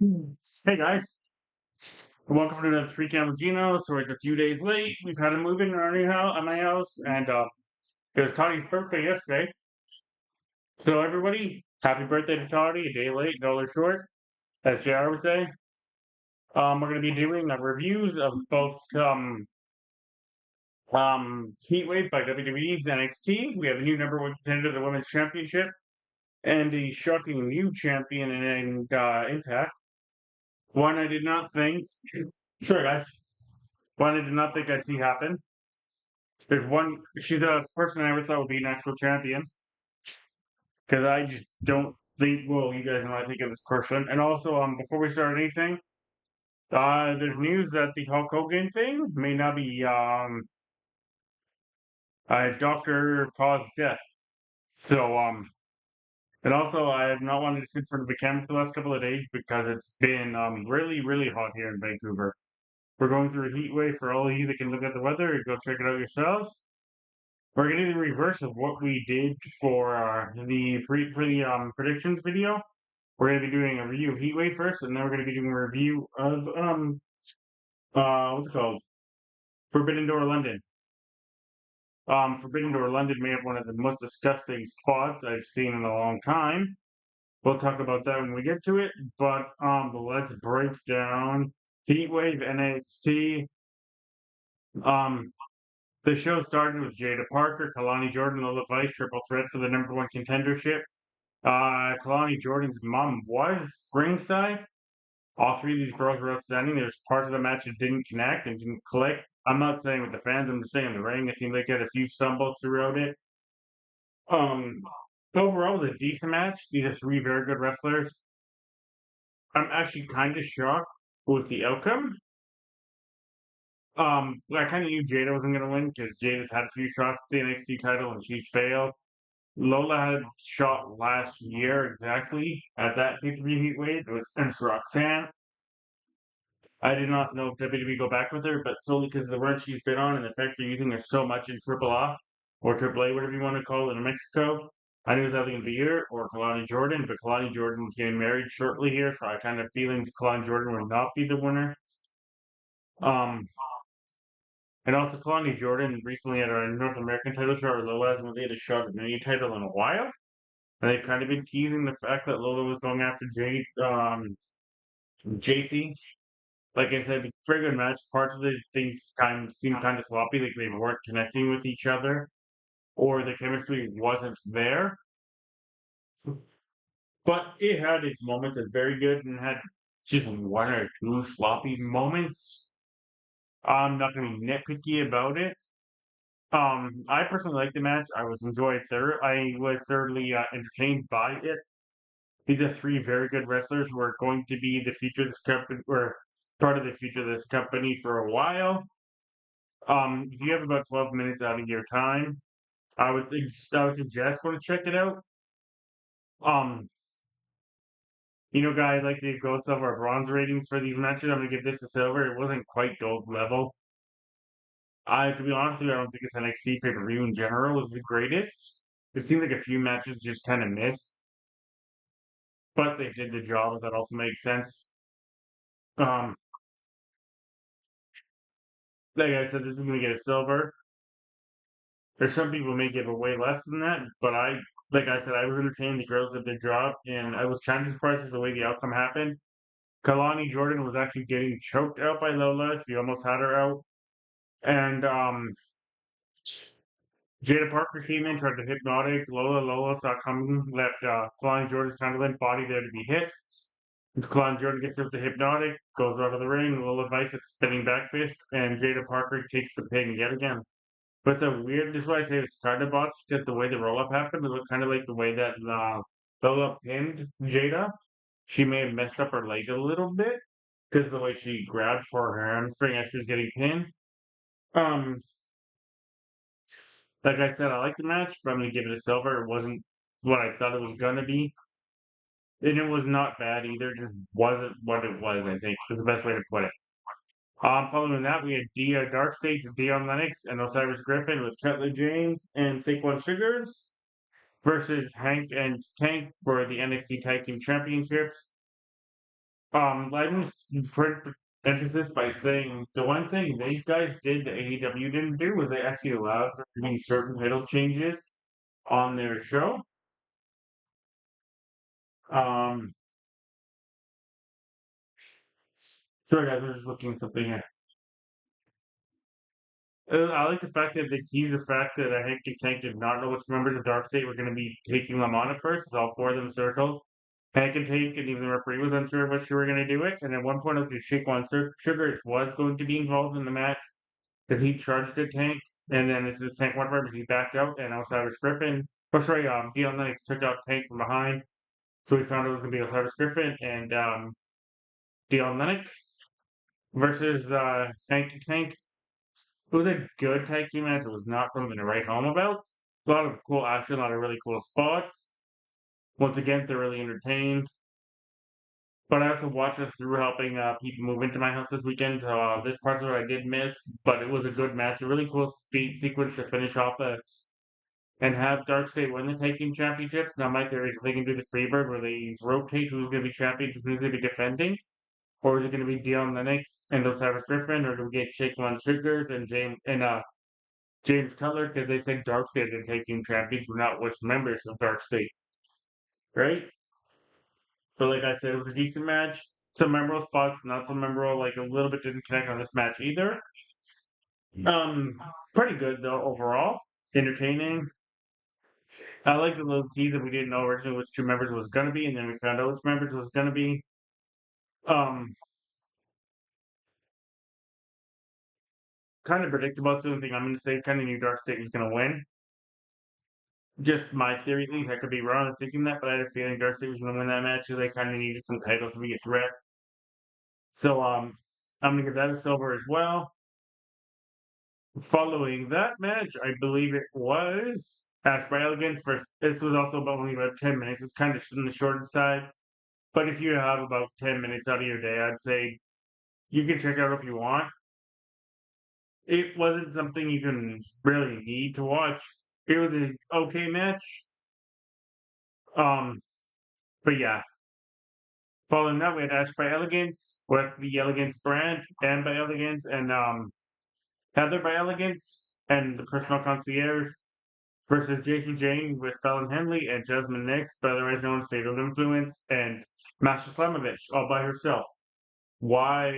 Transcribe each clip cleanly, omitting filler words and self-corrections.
Hey guys, welcome to the three camera Gino. So it's a few days late. We've had a move in our new house, at my house, and it was Toddy's birthday yesterday. So everybody, happy birthday to Toddy! A day late, dollar short, as JR would say. We're going to be doing reviews of both Heatwave by WWE's NXT. We have a new number one contender to the Women's Championship, and a shocking new champion in Impact. One I did not think. Sorry guys. One I did not think I'd see happen. There's one. She's the person I ever thought would be an actual champion because I just don't think. Well, you guys know I think of this person. And also, before we start anything, there's news that the Hulk Hogan thing may not be a doctor caused death. So and also I have not wanted to sit in front of the camera for the last couple of days because it's been really really hot here in Vancouver. We're going through a heat wave. For all of you that can look at the weather, go check it out yourselves. We're gonna do the reverse of what we did for the predictions video. We're gonna be doing a review of Heatwave first, and then we're gonna be doing a review of what's it called? Forbidden Door London. Forbidden Door London may have one of the most disgusting spots I've seen in a long time. We'll talk about that when we get to it. But let's break down Heatwave NXT. Um, the show started with Jada Parker, Kalani Jordan, Lola Vice, triple threat for the number one contendership. Kalani Jordan's mom was ringside. All three of these girls were outstanding. There's parts of the match that didn't connect and didn't click. I'm not saying with the fans, I'm just saying in the ring. I think they had a few stumbles throughout it. Um, Overall, it was a decent match. These are three very good wrestlers. I'm actually kind of shocked with the outcome. I kind of knew Jada wasn't going to win because Jada's had a few shots at the NXT title and she's failed. Lola had a shot last year exactly at that pay-per-view heat wave. It was against Roxanne. I did not know if WWE go back with her, but solely because of the run she's been on and the fact they're using her so much in Triple A or Triple A, whatever you want to call it, in Mexico. I knew it was either going to be her or Kalani Jordan, but Kalani Jordan was getting married shortly here, so I kind of feeling Kalani Jordan will not be the winner. Um, and also Kalani Jordan recently had a North American title shot, or Lola hasn't really had a shot at any title in a while. And they've kind of been teasing the fact that Lola was going after JC. Like I said, very good match. Parts of the things kind of seemed kind of sloppy, like they weren't connecting with each other, or the chemistry wasn't there. But it had its moments as very good and had just one or two sloppy moments. I'm not going to be nitpicky about it. I personally liked the match. I was thoroughly entertained by it. These are three very good wrestlers who are going to be the future of this company, or part of the future of this company for a while. If you have about 12 minutes out of your time, I would suggest going to check it out. Um, guys, like to go some of our bronze ratings for these matches. I'm gonna give this a silver. It wasn't quite gold level. To be honest with you, I don't think this NXT pay-per-view in general was the greatest. It seemed like a few matches just kind of missed, but they did the job. If that also makes sense. Um, like I said, this is gonna get a silver. There's some people may give away less than that, but like I said, I was entertained. The girls did their job, and I was kind of surprised with the way the outcome happened. Kalani Jordan was actually getting choked out by Lola. She almost had her out. And Jada Parker came in, tried to hypnotic Lola saw coming, left Kalani Jordan's kind of limp body there to be hit. Kalani Jordan gets up to hypnotic, goes out of the ring. Lola Vice at spinning back fist, and Jada Parker takes the pin yet again. But it's a weird. This is why I say it's kind of botched because the way the roll up happened, it looked kind of like the way that Lola pinned Jada. She may have messed up her leg a little bit because the way she grabbed for her hamstring as she was getting pinned. Um, like I said, I like the match, but I'm gonna give it a silver. It wasn't what I thought it was gonna be, and it was not bad either. It just wasn't what it was. I think is the best way to put it. Following that, we had Dark States, Dion Lennox, and Osiris Griffin with Cutler James and Saquon Sugars versus Hank and Tank for the NXT Tag Team Championships. Let me put emphasis by saying the one thing these guys did that AEW didn't do was they actually allowed for there to be certain title changes on their show. Um, sorry guys, I'm just looking at something here. I like the fact that they teased the fact that Hank and Tank did not know which members of Dark State were going to be taking them on at first. It's all four of them circled. Hank and Tank, and even the referee was unsure which you were going to do it. And at one point, the Shake One Sugar was going to be involved in the match because he charged at Tank. And then this is Tank one for him, but he backed out. And Osiris Griffin, oh sorry, Dion Lennox took out Tank from behind. So we found it was going to be Osiris Griffin and Dion Lennox versus Hank and Tank. It was a good tag team match. It was not something to write home about. A lot of cool action, a lot of really cool spots. Once again, they're really entertained. But I also watched this through helping people move into my house this weekend. So this part's what I did miss, but it was a good match. A really cool speed sequence to finish off and have Darkseid win the tag team championships. Now my theory is if they can do the Freebird where they rotate who's going to be champion, who's going to be defending, or is it going to be Dion Lennox and Osiris Griffin, or do we get Shake One Sugars and James Cutler because they said Darkseid are taking champions, but not which members of Darkseid, right? But like I said, it was a decent match. Some memorable spots, not so memorable. Like a little bit didn't connect on this match either. Um, Pretty good though overall. Entertaining. I like the little tease that we didn't know originally which two members it was gonna be, and then we found out which members it was gonna be. Um, Kind of predictable. That's the only thing I'm gonna say. Kind of knew Darkseid was gonna win. Just my theory, at least. I could be wrong in thinking that, but I had a feeling Darkseid was gonna win that match because they kind of needed some titles to be a threat. So I'm gonna give that a silver as well. Following that match, I believe it was Ash by Elegance for this was also about only about 10 minutes. It's kind of on the shorter side. But if you have about 10 minutes out of your day, I'd say you can check out if you want. It wasn't something you can really need to watch. It was an okay match. Um, but yeah. Following that, we had Ash by Elegance with the Elegance brand, Dan by Elegance, and Heather by Elegance, and the personal concierge versus Jason Jane with Fallon Henley and Jasmine Nix, otherwise known as State of Influence, and Master Slamovich all by herself. Why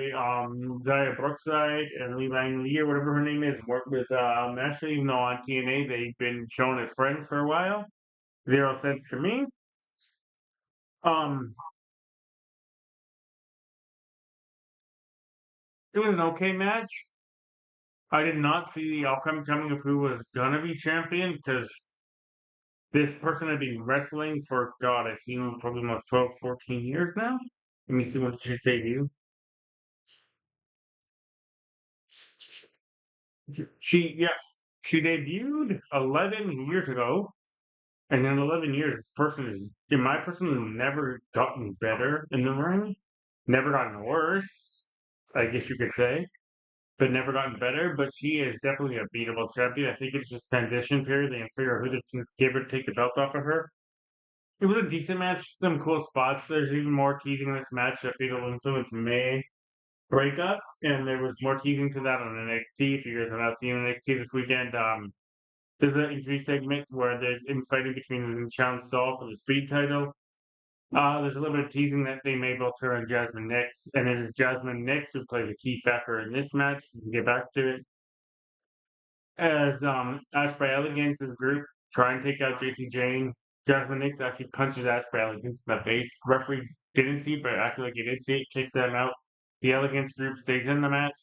Zaya Brookside and Lee Lang Lee or whatever her name is work with Ashley, even though on TNA they've been shown as friends for a while. Zero sense to me. Um it was an okay match. I did not see the outcome coming of who was gonna be champion because this person had been wrestling for God, I've seen him probably almost 12, 14 years now. Let me see when she debut. Yeah, she debuted 11 years ago, and in 11 years, this person is, in my person, never gotten better in the ring, never gotten worse, I guess you could say, but never gotten better. But she is definitely a beatable champion. I think it's just transition period. They can figure out who to give her, take the belt off of her. It was a decent match, some cool spots. There's even more teasing in this match that Fatal Influence may break up, and there was more teasing to that on NXT. If you guys have not seen NXT this weekend, there's an interview segment where there's infighting between Sean Saul for the Speed title. There's a little bit of teasing that they may both her and Jasmine Nix, and it is Jasmine Nix who played a key factor in this match. We can get back to it. As Ash by Elegance's group try and take out JC Jane, Jasmine Nix actually punches Ash by Elegance in the face. Referee didn't see it, but acted like he did see it, kicks them out. The Elegance group stays in the match.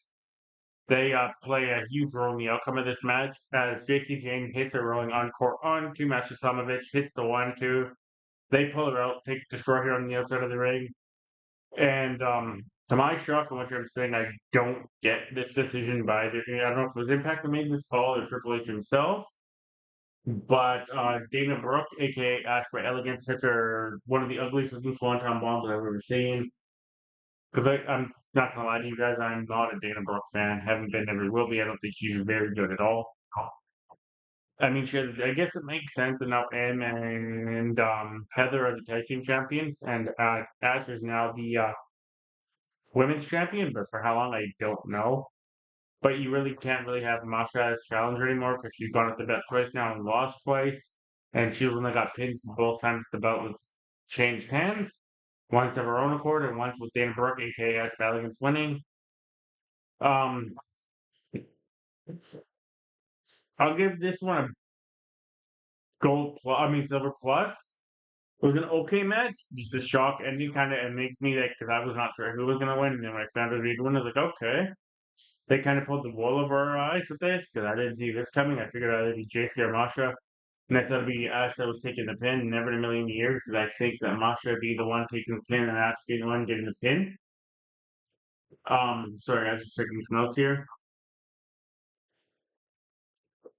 They play a huge role in the outcome of this match as JC Jane hits a rolling encore on to Master Samovich, hits the 1-2. They pull her out, destroy her on the outside of the ring. And to my shock and what I'm saying, I don't get this decision by the. I don't know if it was Impact that made this call or Triple H himself, but Dana Brooke, aka Ash by Elegance, hits her one of the ugliest looking swanton bombs I've ever seen. Because I'm not gonna lie to you guys, I'm not a Dana Brooke fan. Haven't been, never will be. I don't think she's very good at all. I mean, I guess it makes sense. And now Em and Heather are the tag team champions, and Ash is now the women's champion, but for how long I don't know. But you really can't really have Masha as challenger anymore because she's gone at the belt twice now and lost twice, and she only got pinned both times the belt was changed hands. Once of her own accord, and once with Dana Brooke, aka Ash Valiant's winning. Um, I'll give this one a gold plus. I mean silver plus. It was an okay match, just a shock ending. Kind of it makes me like because I was not sure who was gonna win, and then when I found out who won, I was like, okay. They kind of pulled the wool over our eyes with this because I didn't see this coming. I figured either be JC or Masha. And I thought it'd be Ash that was taking the pin. Never in a million years did I think that Masha would be the one taking the pin and Ash be the one getting the pin. Sorry, I was just checking some notes here.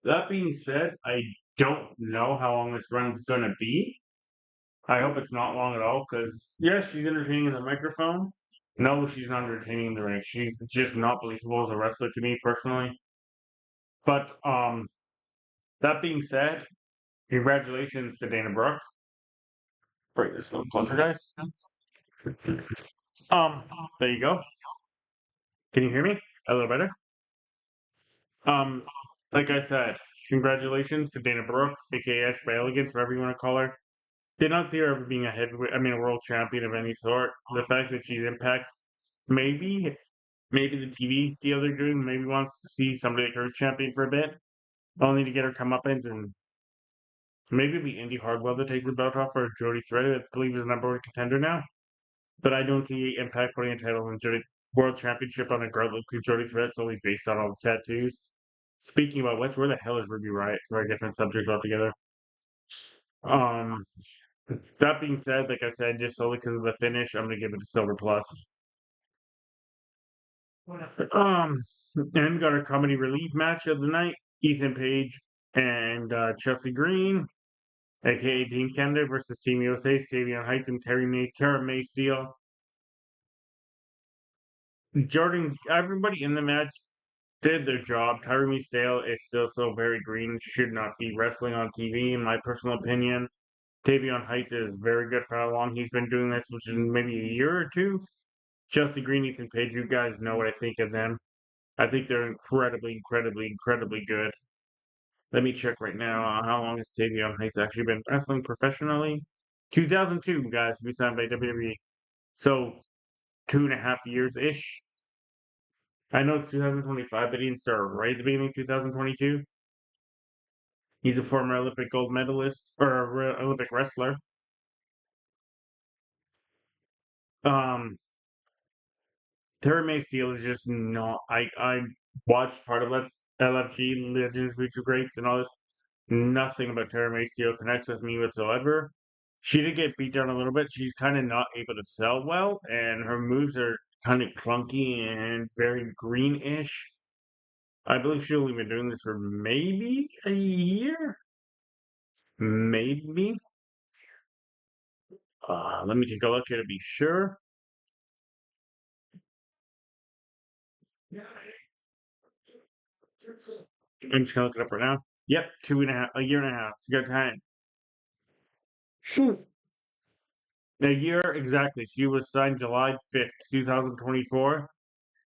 That being said, I don't know how long this run's gonna be. I hope it's not long at all, because yes, she's entertaining in the microphone. No, she's not entertaining in the ring. She's just not believable as a wrestler to me personally. But that being said, congratulations to Dana Brooke. Bring this a little closer, guys. Um, there you go. Can you hear me? A little better. Um, like I said, congratulations to Dana Brooke, aka Ash by Elegance, whatever you want to call her. Did not see her ever being a heavyweight, I mean, a world champion of any sort. The fact that she's Impact, maybe the TV deal they're doing, maybe wants to see somebody like her champion for a bit, only to get her comeuppance and maybe it'll be Indy Hardwell that takes the belt off for Jody Thread, I believe is the number one contender now. But I don't see Impact putting a title and Jody World Championship on a girl like Jody Thread solely based on all the tattoos. Speaking about which, where the hell is Ruby Riott? Very different subject altogether. Um, that being said, like I said, just solely because of the finish, I'm gonna give it a silver plus. And we got our comedy relief match of the night: Ethan Page and Chelsea Green, aka Team Canada versus Team USA's Tavion Heights and Tara May Steele. Jordan, everybody in the match did their job. Tyree Stale is still so very green, should not be wrestling on TV, in my personal opinion. Tavion Heights is very good for how long he's been doing this, which is maybe a year or two. Chelsea Green, Ethan Page, you guys know what I think of them. I think they're incredibly good. Let me check right now. How long has Tavion Heights actually been wrestling professionally? 2002, guys, he was signed by WWE. So 2.5 years ish. I know it's 2025, but he didn't start right at the beginning of 2022. He's a former Olympic gold medalist or Olympic wrestler. Um, Terry May Steele is just not. I watched part of LFG Legends Reach of Greats and all this. Nothing about Terry May Steele connects with me whatsoever. She did get beat down a little bit. She's kind of not able to sell well, and her moves are kind of clunky and very greenish. I believe she's only been doing this for maybe a year, maybe. Let me take a look here to be sure. I'm just gonna look it up right now. Yep, a year and a half. You got time. Phew. A year exactly. She was signed July 5th, 2024.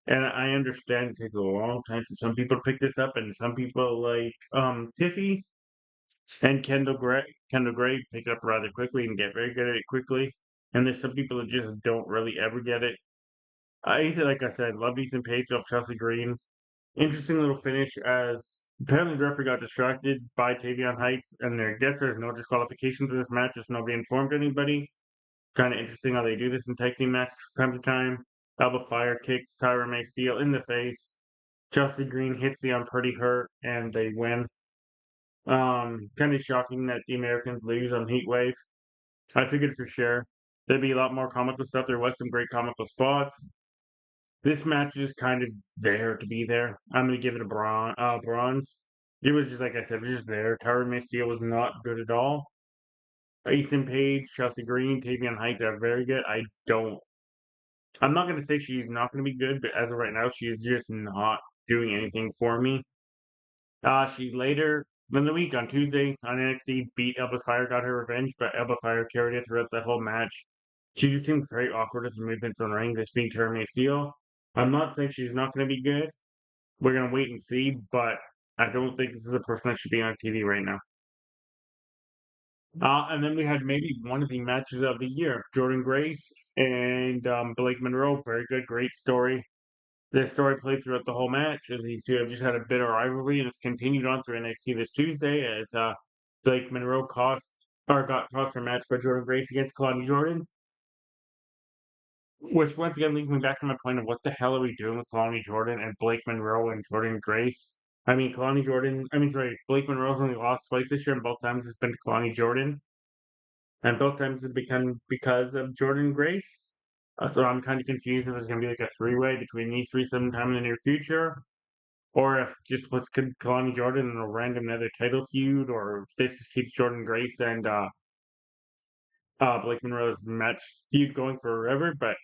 And I understand it takes a long time for some people to pick this up, and some people like Tiffy and Kendall Gray pick it up rather quickly and get very good at it quickly. And there's some people that just don't really ever get it. Like I said, love Ethan Page off Chelsea Green. Interesting little finish as apparently the referee got distracted by Tavion Heights, and I guess there's no disqualifications in this match, just nobody informed anybody. Kind of interesting how they do this in tag team matches from time to time. Alba Fire kicks Tyra May Steele in the face. Chelsea Green hits the Pretty Hurt, and they win. Kind of shocking that the Americans lose on heatwave. I figured for sure there'd be a lot more comical stuff. There was some great comical spots. This match is kind of there to be there. I'm gonna give it a bronze. It was just like I said, it was just there. Tyra May Steele was not good at all. Ethan Page, Chelsea Green, Tavion Heights are very good. I'm not going to say she's not going to be good, but as of right now, she's just not doing anything for me. She later in the week on Tuesday on NXT beat Elba Fire, got her revenge, but Elba Fire carried it throughout the whole match. She just seems very awkward with the movements on the ring, this being Terminator Steel. I'm not saying she's not going to be good. We're going to wait and see, but I don't think this is a person that should be on TV right now. And then we had maybe one of the matches of the year, Jordan Grace and Blake Monroe. Very good, great story. The story played throughout the whole match as these two have just had a bitter rivalry, and it's continued on through NXT this Tuesday as Blake Monroe got cost her match by Jordan Grace against Kalani Jordan. Which once again leads me back to my point of what the hell are we doing with Kalani Jordan and Blake Monroe and Jordan Grace? Sorry, Blake Monroe's only lost twice this year, and both times it's been to Kalani Jordan, and both times it's become because of Jordan Grace. So I'm kind of confused if it's going to be like a three-way between these three sometime in the near future, or if just what's Kalani Jordan in a random another title feud, or if this just keeps Jordan Grace and Blake Monroe's match feud going forever. But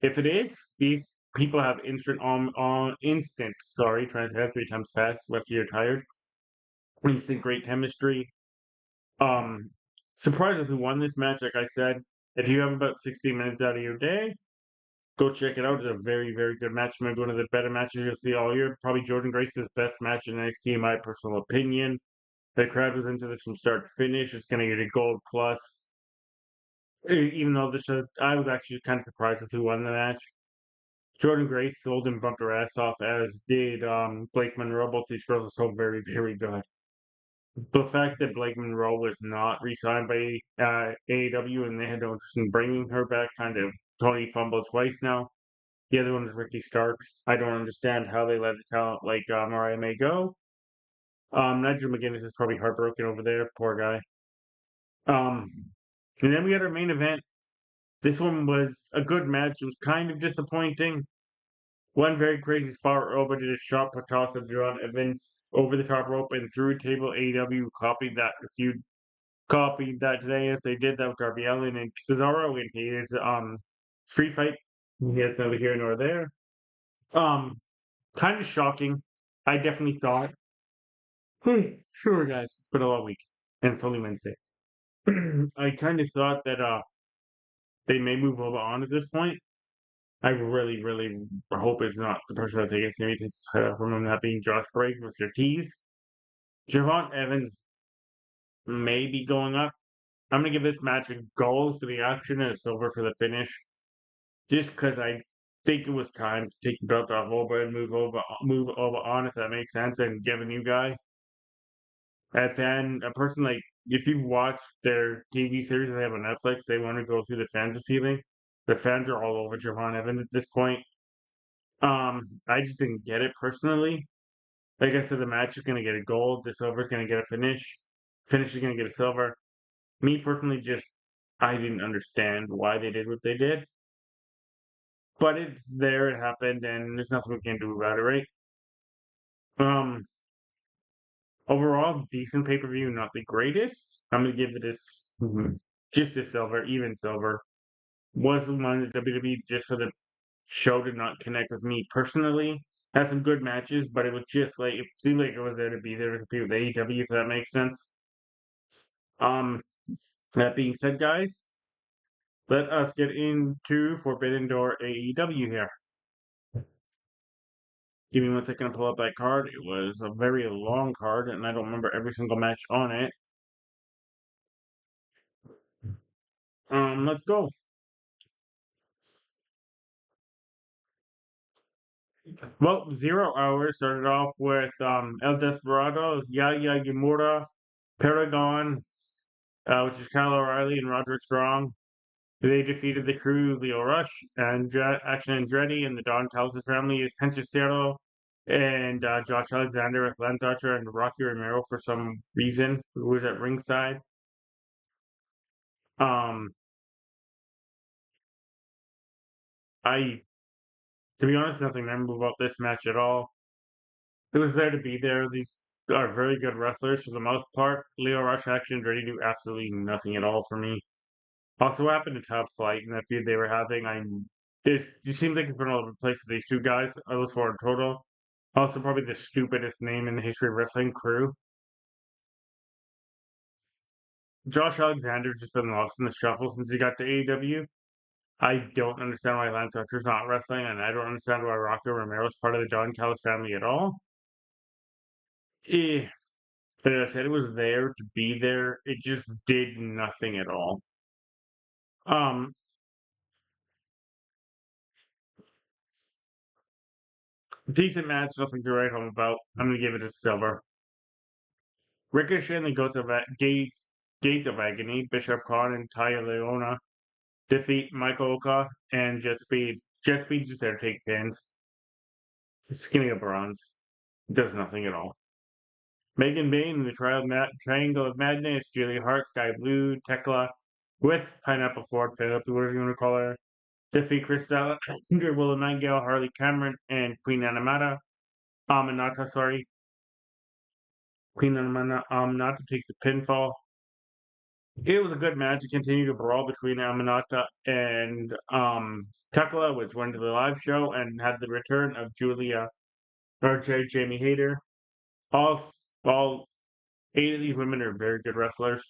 if it is, these people have trying to say that three times fast after you're tired. Instant great chemistry. Um, Surprised with who won this match. Like I said, if you have about 60 minutes out of your day, go check it out. It's a very, very good match. Maybe one of the better matches you'll see all year. Probably Jordan Grace's best match in NXT, in my personal opinion. The crowd was into this from start to finish. It's going to get a gold plus. Even though I was actually kind of surprised with who won the match. Jordan Grace sold and bumped her ass off, as did Blake Monroe. Both these girls are so very, very good. The fact that Blake Monroe was not re-signed by AEW and they had no interest in bringing her back kind of totally fumbled twice now. The other one is Ricky Starks. I don't understand how they let a talent like Mariah May go. Nigel McGuinness is probably heartbroken over there. Poor guy. Um, and then we had our main event. This one was a good match. It was kind of disappointing. One very crazy spot where Oba did a shot put toss of John Evans over the top rope and through a table. AEW copied that. If you copied that today, as they did that with Darby Allin and Cesaro in his street fight. Yes, neither here nor there. Um, Kind of shocking. I definitely thought, hey, sure, guys, it's been a long week and it's only Wednesday. I kind of thought that they may move Oba on at this point. I really, really hope it's not the person that they get to take from him, that being Josh Briggs with your tease. Javon Evans may be going up. I'm going to give this match a gold for the action and a silver for the finish, just because I think it was time to take the belt off Oba and move Oba on, if that makes sense, and give a new guy. And then a person like, if you've watched their TV series that they have on Netflix, they want to go through the fans of feeling. The fans are all over Javon Evans at this point. I just didn't get it personally. Like I said, the match is gonna get a gold, the silver is gonna get a finish, finish is gonna get a silver. Me personally, just I didn't understand why they did what they did. But it's there, it happened, and there's nothing we can do about it, right? Um Overall, decent pay-per-view, not the greatest. I'm gonna give it just a silver, even silver. Was the one that WWE just for the show did not connect with me personally. Had some good matches, but it was just like it seemed like it was there to be there to compete with AEW, if that makes sense. Um, that being said, guys, let us get into Forbidden Door AEW here. Give me 1 second to pull up that card. It was a very long card, and I don't remember every single match on it. Let's go. Well, 0 hours started off with El Desperado, Yaya Yamura, Paragon, which is Kyle O'Reilly and Roderick Strong. They defeated the crew, Leo Rush and Action Andretti, and the Don Callis family is Henchicero and Josh Alexander with Lance Archer and Rocky Romero for some reason, who was at ringside. Um, I, to be honest, nothing memorable about this match at all. It was there to be there. These are very good wrestlers for the most part. Leo Rush, Action Andretti do absolutely nothing at all for me. Also happened to Top Flight in that feud they were having. It seems like it's been all over the place with these two guys. I was four in total. Also, probably the stupidest name in the history of wrestling, Crew. Josh Alexander's just been lost in the shuffle since he got to AEW. I don't understand why Lance Archer's not wrestling, and I don't understand why Rocky Romero's part of the Don Callis family at all. Eh, like I said, it was there to be there. It just did nothing at all. Um, Decent match, nothing to write home about. I'm gonna give it a silver. Ricochet and the Gates of Agony, Bishop Khan and Taya Leona defeat Michael Oka and Jet Speed. Jet Speed's just there to take pins. Skinny of bronze. Does nothing at all. Megan Bain in the Triangle of Madness, Julia Hart, Sky Blue, Tekla, with Pineapple Ford, Philip, whatever you want to call her. Defeat Christella, Willow Nightingale, Harley Cameron, and Queen Animata. Aminata, sorry. Queen Aminata takes the pinfall. It was a good match. It continued to brawl between Aminata and Tekla, which went to the live show and had the return of Jamie Hayter. All, all eight of these women are very good wrestlers.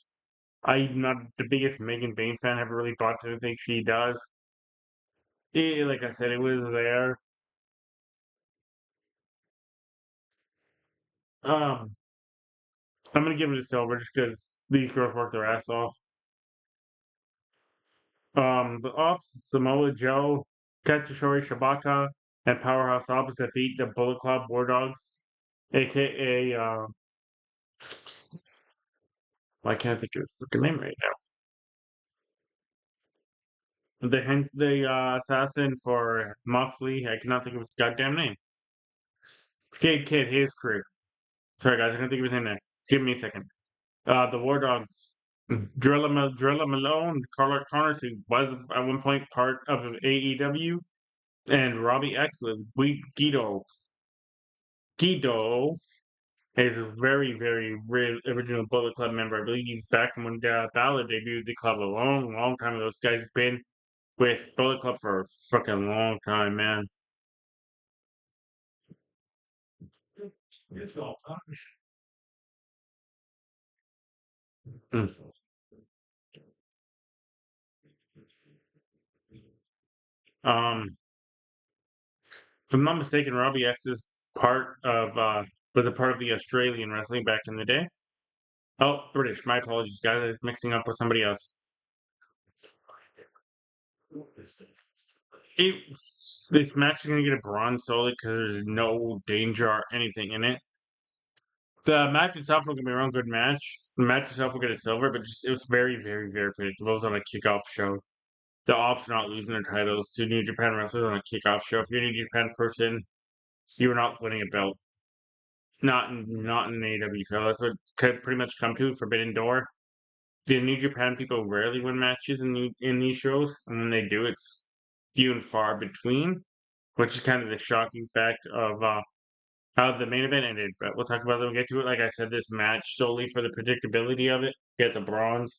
I'm not the biggest Megan Bain fan. I haven't really bought to anything she does. Like I said, it was there. Um, I'm gonna give it a silver just because these girls work their ass off. The Ops, Samoa Joe, Katsushori Shibata, and Powerhouse Ops defeat the Bullet Club War Dogs, aka I can't think of his freaking name right now. The assassin for Moxley, I cannot think of his goddamn name. Kid, his crew. Sorry guys, I can't think of his name now. Give me a second. The War Dogs. Drilla Malone, Carla Connors, who was at one point part of AEW, and Robbie X with Guido is a very, very real original Bullet Club member. I believe he's back from when Balor debuted the club a long, long time ago. Those guys have been with Bullet Club for a fucking long time, man. Mm. Um, if I'm not mistaken, Robbie X is part of was a part of the Australian wrestling back in the day. Oh, British. My apologies, guys. I was mixing up with somebody else. It, this match is gonna get a bronze solely because there's no danger or anything in it. The match itself, don't get me wrong, good match. The match itself will get a silver, but just it was very, very, very predictable. It was on a kickoff show. The Ops are not losing their titles to New Japan wrestlers on a kickoff show. If you're a New Japan person, you're not winning a belt. Not in an AEW show. That's what could pretty much come to Forbidden Door. The New Japan people rarely win matches in these shows, and when they do, it's few and far between, which is kind of the shocking fact of how the main event ended. But we'll talk about that when we get to it. Like I said, this match solely for the predictability of it gets a bronze.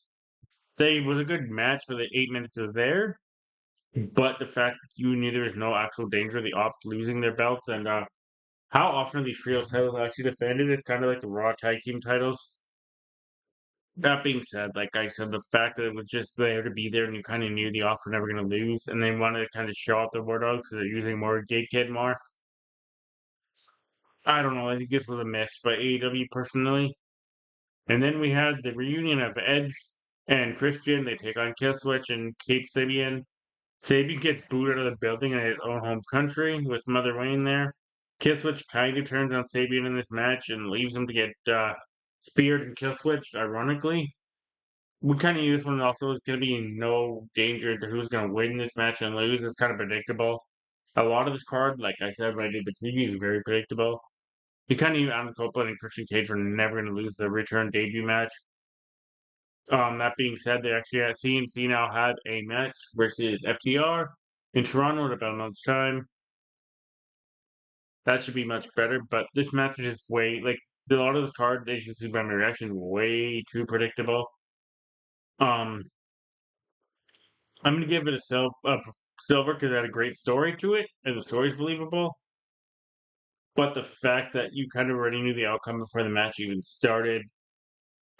Say it was a good match for the 8 minutes it was there, but the fact that you knew there was no actual danger of the Ops losing their belts and how often are these trios titles actually defended is kind of like the Raw tag team titles. That being said, like I said, the fact that it was just there to be there and you kind of knew the Ops were never going to lose and they wanted to kind of show off their War Dogs because they're using more Gay Kid more. I don't know. I think this was a miss by AEW personally. And then we had the reunion of Edge and Christian. They take on Killswitch and Cape Sabian. Sabian gets booed out of the building in his own home country with Mother Wayne there. Killswitch kind of turns on Sabian in this match and leaves him to get speared and Killswitch, ironically. We kind of knew this one also was going to be in no danger to who's going to win this match and lose. It's kind of predictable. A lot of this card, like I said when I did the preview, is very predictable. You kind of knew Adam Copeland and Christian Cage were never going to lose the return debut match. That being said, they actually at CNC now had a match versus FTR in Toronto in about a month's time. That should be much better, but this match is just way like a lot of the card, as you can see by my reaction, way too predictable. Um, I'm gonna give it silver because it had a great story to it, and the story's believable. But the fact that you kind of already knew the outcome before the match even started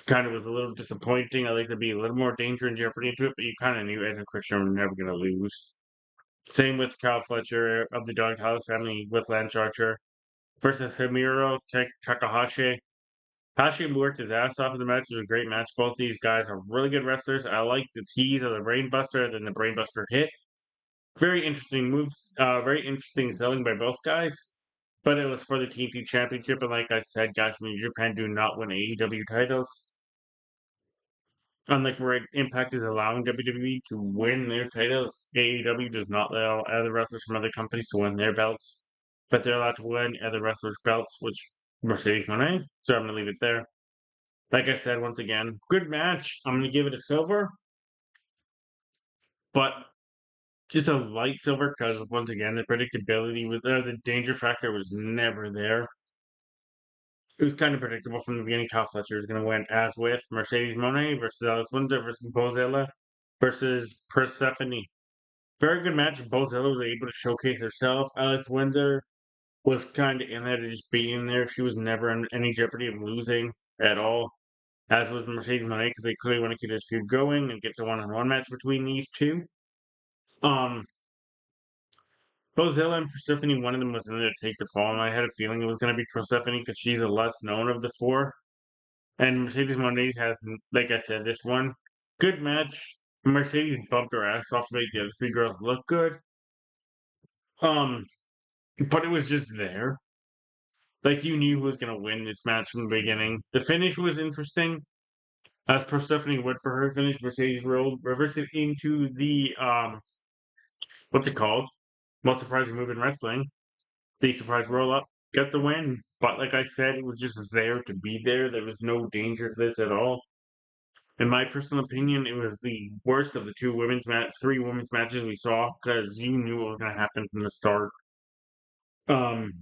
Kind of was a little disappointing. I like to be a little more danger and jeopardy into it, but you kind of knew Edge and Christian were never going to lose. Same with Kyle Fletcher of the Don Callis family with Lance Archer versus Himuro Takahashi. Hashi worked his ass off in the match. It was a great match. Both these guys are really good wrestlers. I like the tease of the Brainbuster, then the Brainbuster hit. Very interesting moves. Very interesting selling by both guys. But it was for the TNT Championship, and like I said, guys from New Japan do not win AEW titles. Unlike where Impact is allowing WWE to win their titles, AEW does not allow other wrestlers from other companies to win their belts, but they're allowed to win other wrestlers' belts, which Mercedes Moné. So I'm gonna leave it there. Like I said, once again, good match. I'm gonna give it a silver, but just a light silver because once again, the predictability was there. The danger factor was never there. It was kind of predictable from the beginning. Kyle Fletcher is going to win, as with Mercedes Moné versus Alex Windsor versus Bozella versus Persephone. Very good match. Bozella was able to showcase herself. Alex Windsor was kind of in there to just be in there. She was never in any jeopardy of losing at all, as was Mercedes Moné, because they clearly want to keep this feud going and get to one-on-one match between these two. Um, Bozella and Persephone, one of them was in there to take the fall, and I had a feeling it was going to be Persephone because she's the less known of the four. And Mercedes Mondays has, like I said, this one good match. Mercedes bumped her ass off to make the other three girls look good. Um, but it was just there. Like you knew who was gonna win this match from the beginning. The finish was interesting. As Persephone went for her finish, Mercedes rolled, reversed it into the what's it called? Most surprising move in wrestling. The surprise roll up, got the win. But like I said, it was just there to be there. There was no danger to this at all. In my personal opinion, it was the worst of the three women's matches we saw because you knew what was going to happen from the start. Um,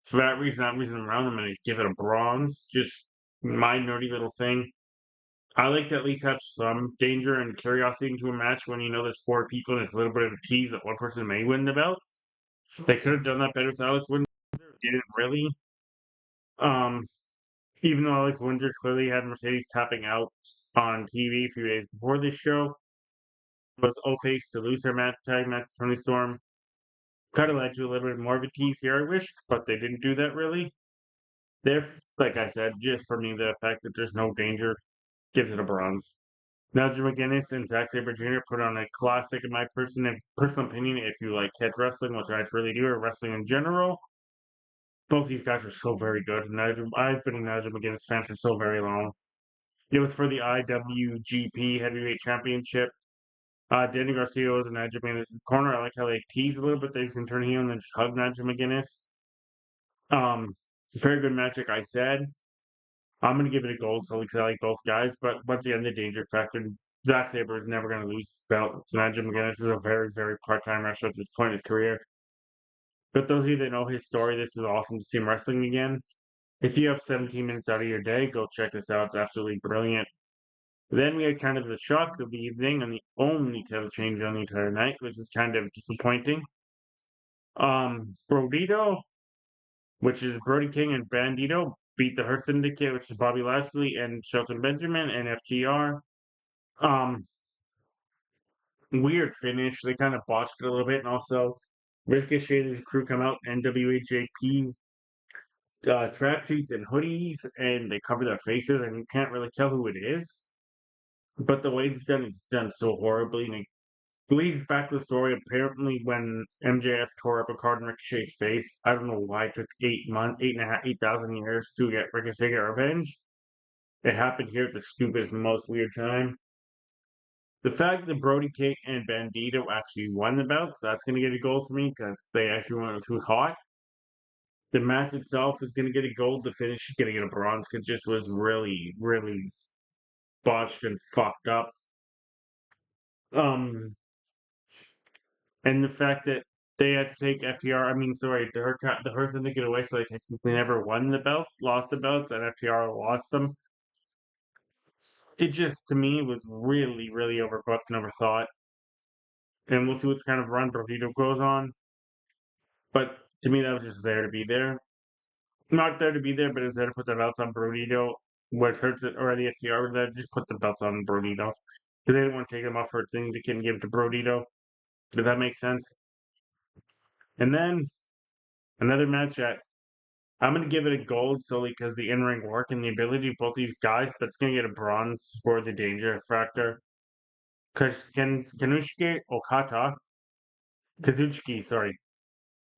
for that reason around, I'm going to give it a bronze. Just my nerdy little thing. I like to at least have some danger and curiosity into a match when you know there's four people and it's a little bit of a tease that one person may win the belt. They could have done that better with Alex Windsor. Didn't really. Um, even though Alex Windsor clearly had Mercedes tapping out on TV a few days before this show, was O-Face to lose their tag match to Tony Storm. Kind of led to a little bit more of a tease here, I wish, but they didn't do that really. There, like I said, just for me, the fact that there's no danger gives it a bronze. Nigel McGuinness and Zack Sabre Jr. put on a classic, in my personal opinion, if you like catch wrestling, which I truly do, or wrestling in general. Both these guys are so very good. I've been a Nigel McGuinness fan for so very long. It was for the IWGP Heavyweight Championship. Danny Garcia was in Nigel McGuinness' corner. I like how they tease a little bit. They can turn heel and then just hug Nigel McGuinness. Very good match, like I said. I'm going to give it a gold solely because I like both guys. But once again, the danger factor. Zack Sabre is never going to lose his belt. So Nigel McGuinness is a very, very part-time wrestler at this point in his career. But those of you that know his story, this is awesome to see him wrestling again. If you have 17 minutes out of your day, go check this out. It's absolutely brilliant. Then we had kind of the shock of the evening and the only title change on the entire night, which is kind of disappointing. Brodito, which is Brody King and Bandito, beat the Hurt Syndicate, which is Bobby Lashley and Shelton Benjamin and FTR. Um, Weird finish. They kind of botched it a little bit, and also Ricochet's crew come out NWAJP tracksuits and hoodies, and they cover their faces, and you can't really tell who it is. But the way it's done so horribly, and it leads back to the story. Apparently, when MJF tore up a card in Ricochet's face, I don't know why it took 8 months, 8,000 years to get Ricochet get revenge. It happened here at the stupidest, most weird time. The fact that Brody King and Bandito actually won the belts, that's going to get a gold for me because they actually went too hot. The match itself is going to get a gold. The finish is going to get a bronze because it just was really, really botched and fucked up. Um, and the fact that they had to take FTR, I mean, sorry, the Hurts didn't get away, so they technically never won the belt, lost the belts, and FTR lost them. It just, to me, was really, really overbooked and overthought. And we'll see what kind of run Brodito goes on. But to me, that was just there to be there. Not there to be there, but it's there to put the belts on Brodito. what hurts it or the FTR that just put the belts on Brodito. Because they didn't want to take them off Hurt thing. They couldn't give it to Brodito. Does that make sense? And then another match that I'm gonna give it a gold solely because the in-ring work and the ability of both these guys, but it's gonna get a bronze for the danger factor. Because Kanushige Okata, Kazuchiki, sorry,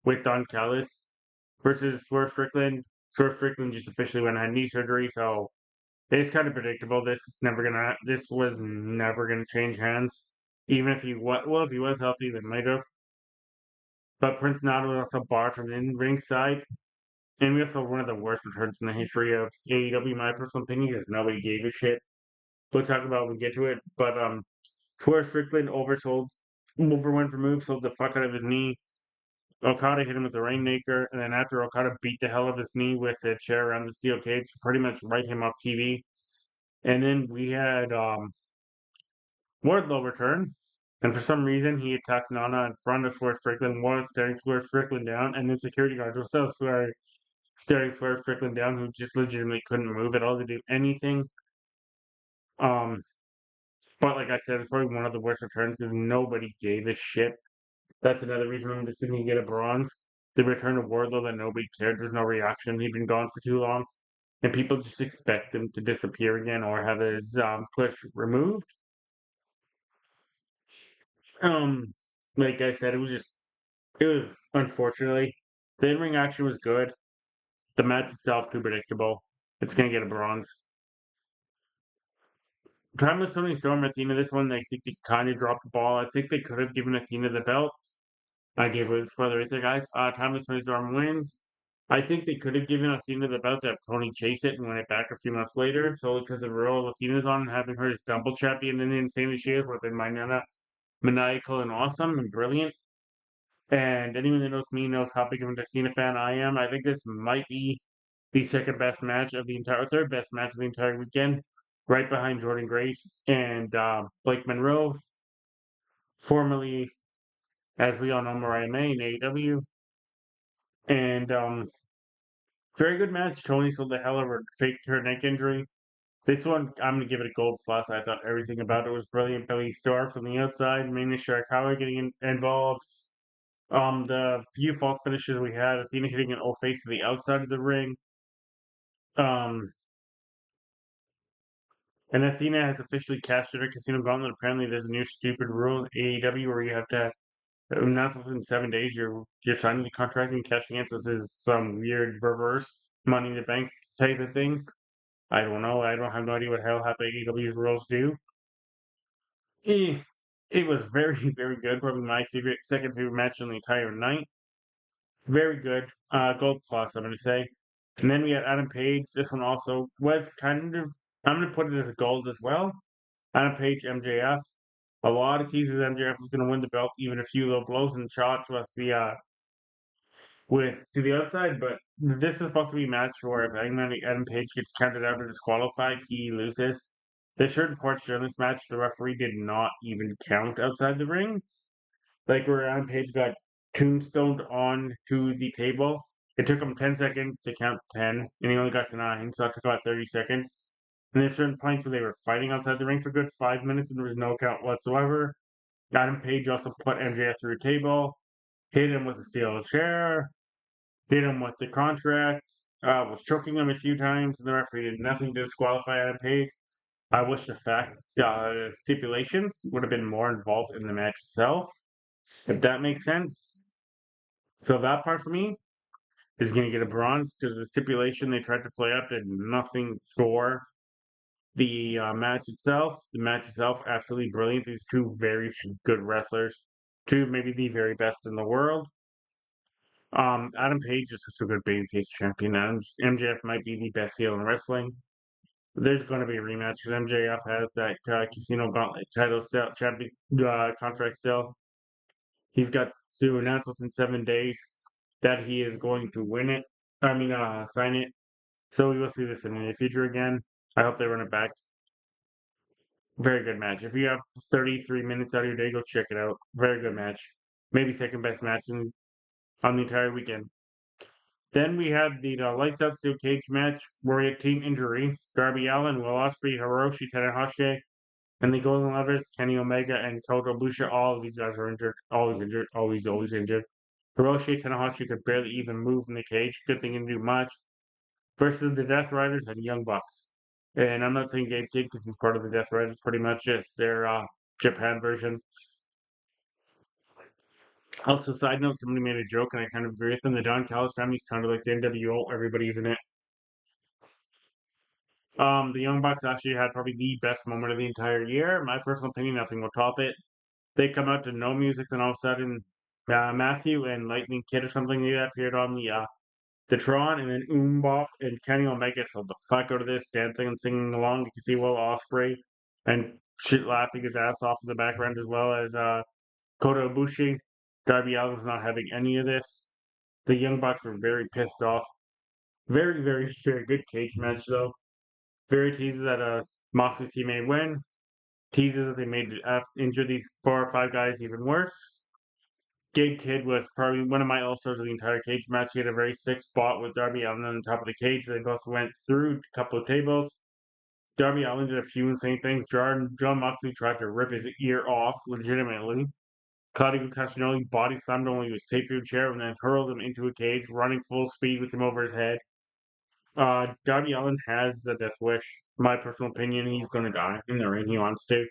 with Don Callis versus Swerve Strickland. Swerve Strickland just officially went and had knee surgery, so it's kind of predictable. This was never gonna change hands. Even if if he was healthy, then might have. But Prince Nana was also barred from the ring side. And we also have one of the worst returns in the history of AEW, in my personal opinion, because nobody gave a shit. We'll talk about when we get to it. But Swerve Strickland overwent for moves, sold the fuck out of his knee. Okada hit him with the Rainmaker, and then after Okada beat the hell out of his knee with the chair around the steel cage, pretty much write him off TV. And then we had Wardlow return, and for some reason he attacked Nana in front of Swerve Strickland, was staring Swerve Strickland down, and then security guards were still staring Swerve Strickland down, who just legitimately couldn't move at all to do anything. Um, but like I said, it's probably one of the worst returns because nobody gave a shit. That's another reason I'm just going to get a bronze. The return of Wardlow that nobody cared. There's no reaction. He'd been gone for too long, and people just expect him to disappear again or have his push removed. Um, like I said, it was unfortunately the in-ring action was good. The match itself too predictable. It's gonna get a bronze. Timeless Tony Storm, Athena, this one, I think they kind of dropped the ball. I think they could have given Athena the belt. I gave it a spoiler right there, guys. Timeless Tony Storm wins. I think they could have given Athena the belt to have Tony chase it and win it back a few months later. So because of the role Athena's on and having her as double champion and insane as she is, with maniacal and awesome and brilliant. And anyone that knows me knows how big of an Athena fan I am. I think this might be the second best match of the entire, third best match of the entire weekend, right behind Jordan Grace and Blake Monroe, formerly, as we all know, Mariah May in AEW. And very good match. Tony sold the hell of her faked her neck injury. This one, I'm going to give it a gold plus. I thought everything about it was brilliant. Billy Starks on the outside, Mina Shirakawa getting involved. The few false finishes we had, Athena hitting an old face to the outside of the ring. Um, and Athena has officially cashed in her Casino Gauntlet. Apparently, there's a new stupid rule in AEW where you have to not within 7 days. You're signing the contract and cashing in. So this is some weird reverse Money in the Bank type of thing. I don't know. I don't have no idea what hell half AEW's rules do. Eh, it was very very good. Probably my second favorite match on the entire night. Very good. Gold plus, I'm going to say. And then we had Adam Page. This one also was kind of, I'm going to put it as a gold as well. Adam Page, MJF. A lot of teases MJF was going to win the belt, even a few low blows and shots with with to the outside. But this is supposed to be a match where if Adam Page gets counted out or disqualified, he loses. There's certain parts during this match the referee did not even count outside the ring. Like where Adam Page got tombstoned on to the table. It took him 10 seconds to count 10, and he only got to 9, so that took about 30 seconds. And there's certain points where they were fighting outside the ring for a good 5 minutes, and there was no count whatsoever. Adam Page also put MJF through a table, hit him with a steel chair, hit him with the contract, was choking him a few times, and the referee did nothing to disqualify Adam Page. I wish the fact stipulations would have been more involved in the match itself, if that makes sense. So that part for me is going to get a bronze because the stipulation they tried to play up did nothing for the match itself. The match itself, absolutely brilliant. These two very good wrestlers, two maybe the very best in the world. Adam Page is such a good babyface champion. MJF might be the best heel in wrestling. There's going to be a rematch because MJF has that Casino Gauntlet title still, champion contract still. He's got to announce within 7 days that he is going to win it. Sign it. So we will see this in the future again. I hope they run it back. Very good match. If you have 33 minutes out of your day, go check it out. Very good match. Maybe second best match on the entire weekend. Then we had the lights out steel cage match where we had team injury: Darby Allin, Will Ospreay, Hiroshi Tanahashi, and the Golden Lovers, Kenny Omega and Kota Ibushi. All of these guys are injured, always injured, always injured. Hiroshi Tanahashi could barely even move in the cage. Good thing he didn't do much. Versus the Death Riders and Young Bucks. And I'm not saying Gabe Kidd because he's part of the Death Riders. Pretty much just their Japan version. Also, side note, somebody made a joke, and I kind of agree with them. The Don Callis family's kind of like the NWO. Everybody's in it. The Young Bucks actually had probably the best moment of the entire year. In my personal opinion, nothing will top it. They come out to no music, then all of a sudden, Matthew and Lightning Kid or something like that appeared on the Tron, and then Bop and Kenny Omega sold the fuck out of this, dancing and singing along. You can see Will Ospreay and shit laughing his ass off in the background, as well as Kota Ibushi. Darby Allin was not having any of this. The Young Bucks were very pissed off. Very good cage match though. Very teases that Moxley's team may win. Teases that they made injure these 4 or 5 guys even worse. Gabe Kidd was probably one of my all-stars of the entire cage match. He had a very sick spot with Darby Allin on the top of the cage. They both went through a couple of tables. Darby Allin did a few insane things. John Moxley tried to rip his ear off, legitimately. Claudio Castagnoli body slammed him while he was taped to a chair and then hurled him into a cage, running full speed with him over his head. Darby Allin has a death wish. My personal opinion, he's going to die in the ring. He wants to.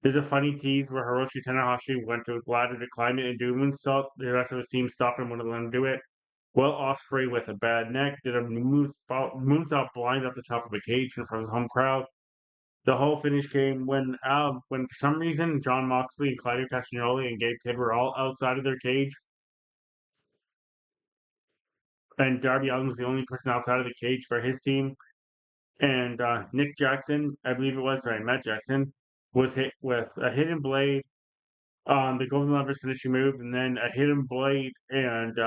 There's a funny tease where Hiroshi Tanahashi went to a ladder to climb it and do a moonsault. The rest of his team stopped him, wouldn't let him do it. Well, Ospreay with a bad neck did a moonsault blind up the top of a cage in front of his home crowd. The whole finish came when for some reason John Moxley and Claudio Castagnoli and Gabe Kidd were all outside of their cage, and Darby Allin was the only person outside of the cage for his team. And Nick Jackson, I believe it was, sorry, Matt Jackson, was hit with a hidden blade, the Golden Lovers finishing move, and then a hidden blade and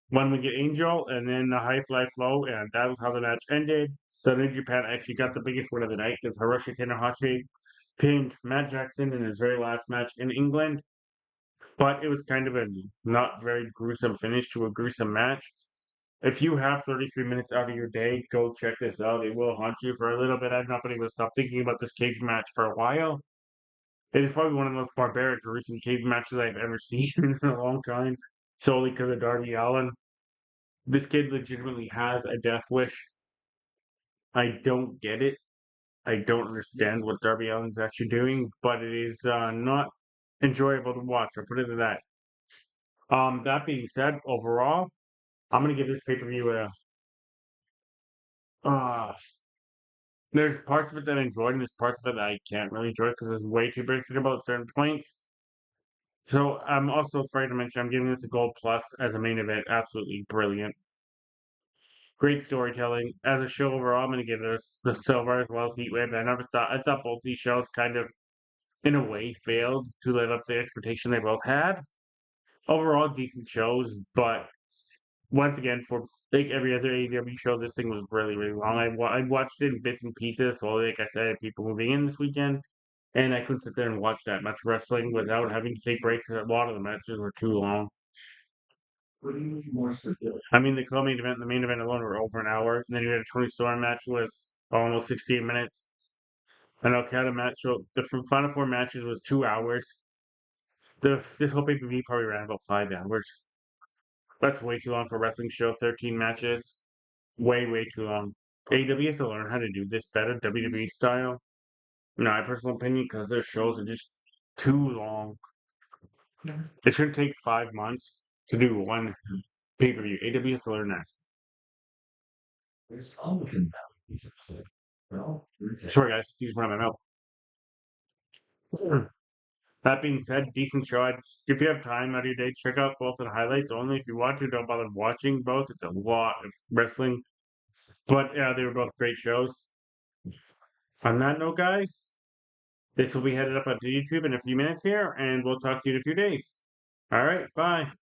one wicked angel, and then the high fly flow, and that was how the match ended. So New Japan actually got the biggest win of the night because Hiroshi Tanahashi pinned Matt Jackson in his very last match in England. But it was kind of a not very gruesome finish to a gruesome match. If you have 33 minutes out of your day, go check this out. It will haunt you for a little bit. I'm not going to stop thinking about this cage match for a while. It is probably one of the most barbaric, gruesome cage matches I've ever seen in a long time, solely because of Darby Allin. This kid legitimately has a death wish. I don't get it. I don't understand what Darby Allin's actually doing, but it is not enjoyable to watch. I'll put it to that. That being said, overall, I'm gonna give this pay per view a. Uh, there's parts of it that I enjoyed, and there's parts of it that I can't really enjoy because it's way too predictable at certain points. So I'm also afraid to mention I'm giving this a gold plus as a main event. Absolutely brilliant. Great storytelling. As a show overall, I'm going to give it the silver as well as Heatwave. I thought both these shows kind of, in a way, failed to live up to the expectation they both had. Overall, decent shows, but once again, for like every other AEW show, this thing was really long. I watched it in bits and pieces. So, like I said, people moving in this weekend, and I couldn't sit there and watch that much wrestling without having to take breaks. A lot of the matches were too long. I mean, the co-main event and the main event alone were over an hour. And then you had a Tony Storm match was almost 16 minutes. An Okada match, so the final 4 matches was 2 hours. This whole pay-per-view probably ran about 5 hours. That's way too long for a wrestling show. 13 matches, way too long. AEW has to learn how to do this better, WWE style. In my personal opinion, because their shows are just too long. It should take 5 months to do one pay-per-view. AEW has to learn that. Sorry, guys, excuse me, my mouth. That being said, decent show. If you have time out of your day, check out both of the highlights. Only if you want to, don't bother watching both. It's a lot of wrestling, but yeah, they were both great shows. On that note, guys, this will be headed up onto YouTube in a few minutes here, and we'll talk to you in a few days. All right, bye.